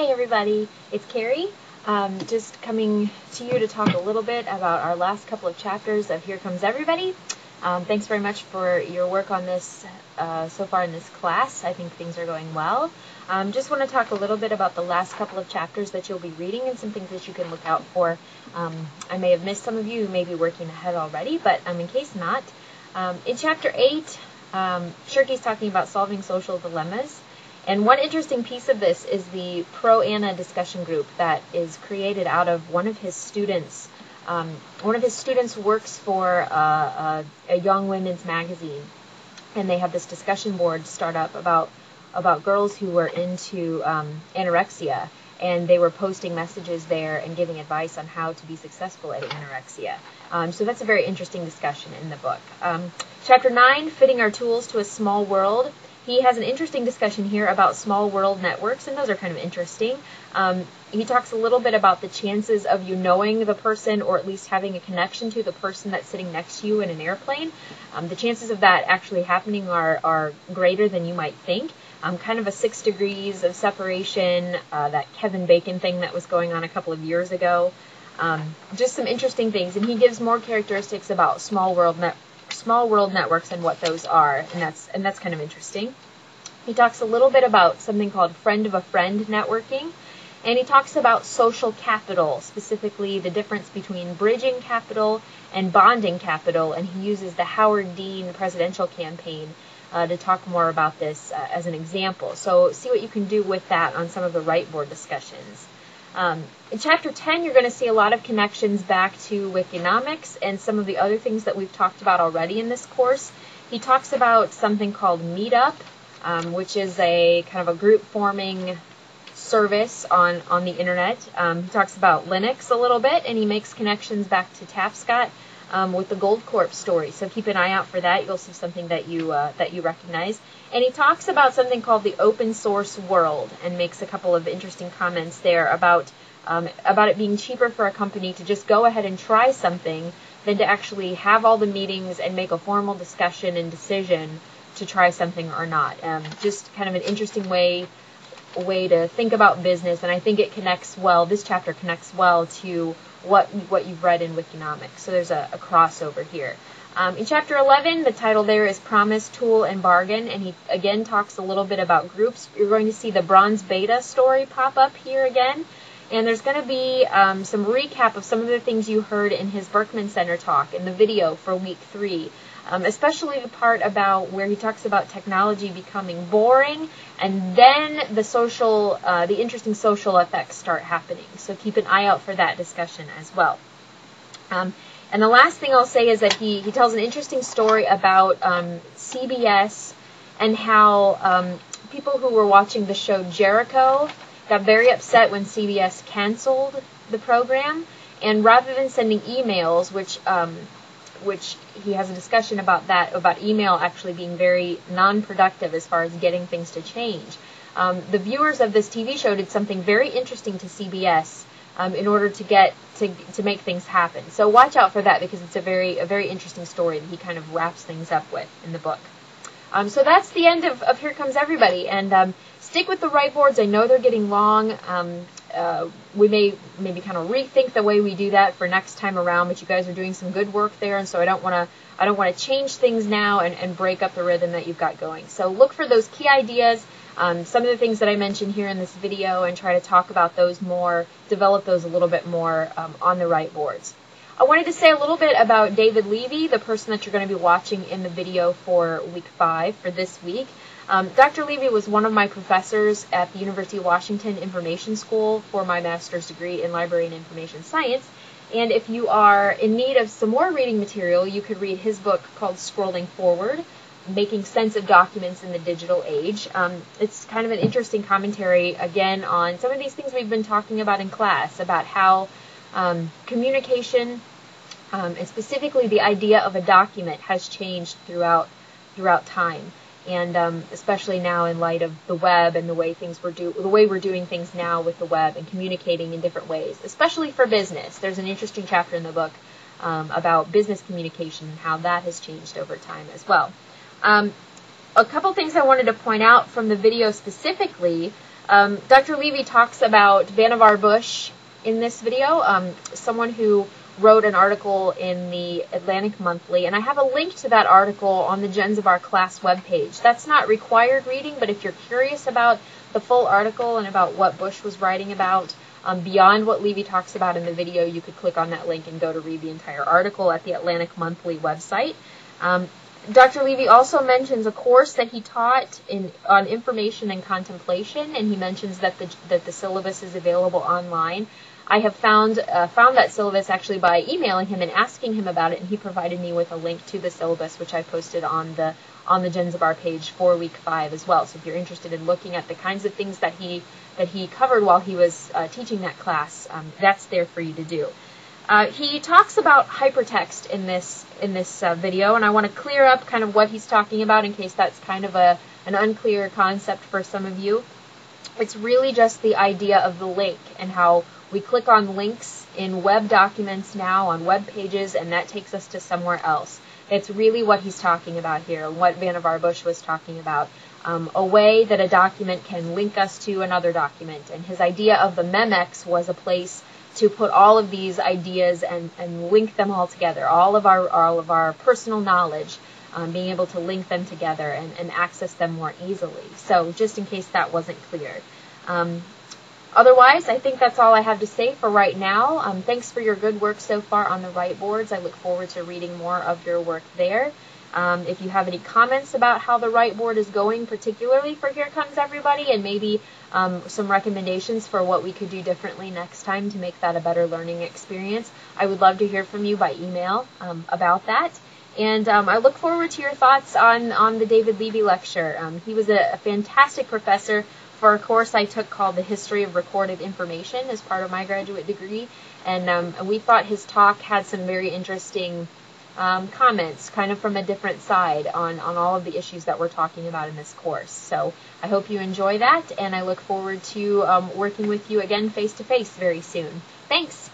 Hey everybody, it's Carrie. Just coming to you to talk a little bit about our last couple of chapters of Here Comes Everybody. Thanks very much for your work on this so far in this class. I think things are going well. Just want to talk a little bit about the last couple of chapters that you'll be reading and some things that you can look out for. I may have missed some of you who may be working ahead already, but in case not. In Chapter 8, Shirky's talking about solving social dilemmas. And one interesting piece of this is the Pro-Anna discussion group that is created out of one of his students. One of his students works for a young women's magazine, and they have this discussion board start up about girls who were into anorexia, and they were posting messages there and giving advice on how to be successful at anorexia. So that's a very interesting discussion in the book. Chapter 9, Fitting Our Tools to a Small World. He has an interesting discussion here about small world networks, and those are kind of interesting. He talks a little bit about the chances of you knowing the person, or at least having a connection to the person that's sitting next to you in an airplane. The chances of that actually happening are greater than you might think. Kind of a 6 degrees of separation, that Kevin Bacon thing that was going on a couple of years ago. Just some interesting things, and he gives more characteristics about small world networks and what those are, and that's kind of interesting. He talks a little bit about something called friend of a friend networking, and he talks about social capital, specifically the difference between bridging capital and bonding capital, and he uses the Howard Dean presidential campaign to talk more about this as an example. So see what you can do with that on some of the right board discussions. In Chapter 10, you're going to see a lot of connections back to Wikinomics and some of the other things that we've talked about already in this course. He talks about something called Meetup, which is a kind of a group forming service on the internet. He talks about Linux a little bit, and he makes connections back to Tapscott with the Goldcorp story. So keep an eye out for that. You'll see something that you recognize. And he talks about something called the open source world, and makes a couple of interesting comments there about it being cheaper for a company to just go ahead and try something than to actually have all the meetings and make a formal discussion and decision to try something or not. Just kind of an interesting way to think about business, and I think it connects well. This chapter connects well to what you've read in Wikinomics. So there's a crossover here. In Chapter 11, the title there is Promise, Tool, and Bargain, and he again talks a little bit about groups. You're going to see the Bronze Beta story pop up here again, and there's going to be some recap of some of the things you heard in his Berkman Center talk in the video for week 3, especially the part about where he talks about technology becoming boring, and then the interesting social effects start happening. So keep an eye out for that discussion as well. And the last thing I'll say is that he tells an interesting story about CBS and how people who were watching the show Jericho got very upset when CBS canceled the program, and rather than sending emails, which he has a discussion about email actually being very non-productive as far as getting things to change. The viewers of this TV show did something very interesting to CBS in order to make things happen. So watch out for that, because it's a very interesting story that he kind of wraps things up with in the book. So that's the end of Here Comes Everybody, and stick with the right boards. I know they're getting long. We may maybe kind of rethink the way we do that for next time around, but you guys are doing some good work there, and so I don't want to change things now and break up the rhythm that you've got going. So look for those key ideas, some of the things that I mentioned here in this video, and try to talk about those more, develop those a little bit more on the right boards. I wanted to say a little bit about David Levy, the person that you're going to be watching in the video for week 5 for this week. Dr. Levy was one of my professors at the University of Washington Information School for my master's degree in Library and Information Science. And if you are in need of some more reading material, you could read his book called Scrolling Forward, Making Sense of Documents in the Digital Age. It's kind of an interesting commentary, again, on some of these things we've been talking about in class, about how communication, and specifically the idea of a document, has changed throughout time. And especially now in light of the web and the way we're doing things now with the web and communicating in different ways, especially for business. There's an interesting chapter in the book about business communication and how that has changed over time as well. A couple things I wanted to point out from the video specifically. Dr. Levy talks about Vannevar Bush in this video, someone who wrote an article in the Atlantic Monthly, and I have a link to that article on the Gens of Our Class webpage. That's not required reading, but if you're curious about the full article and about what Bush was writing about, beyond what Levy talks about in the video, you could click on that link and go to read the entire article at the Atlantic Monthly website. Dr. Levy also mentions a course that he taught on information and contemplation, and he mentions that the syllabus is available online. I have found that syllabus actually by emailing him and asking him about it, and he provided me with a link to the syllabus, which I posted on the Gens of Our page for week 5 as well. So if you're interested in looking at the kinds of things that he covered while he was teaching that class, that's there for you to do. He talks about hypertext in this video, and I want to clear up kind of what he's talking about in case that's kind of an unclear concept for some of you. It's really just the idea of the link and how we click on links in web documents now on web pages, and that takes us to somewhere else. It's really what he's talking about here, what Vannevar Bush was talking about. A way that a document can link us to another document. And his idea of the Memex was a place to put all of these ideas and link them all together, all of our personal knowledge, being able to link them together and access them more easily. So just in case that wasn't clear. Otherwise, I think that's all I have to say for right now. Thanks for your good work so far on the write boards. I look forward to reading more of your work there. If you have any comments about how the write board is going, particularly for Here Comes Everybody, and maybe some recommendations for what we could do differently next time to make that a better learning experience, I would love to hear from you by email about that. And I look forward to your thoughts on the David Levy lecture. He was a fantastic professor for a course I took called The History of Recorded Information as part of my graduate degree, and we thought his talk had some very interesting comments, kind of from a different side on all of the issues that we're talking about in this course. So I hope you enjoy that, and I look forward to working with you again face-to-face very soon. Thanks!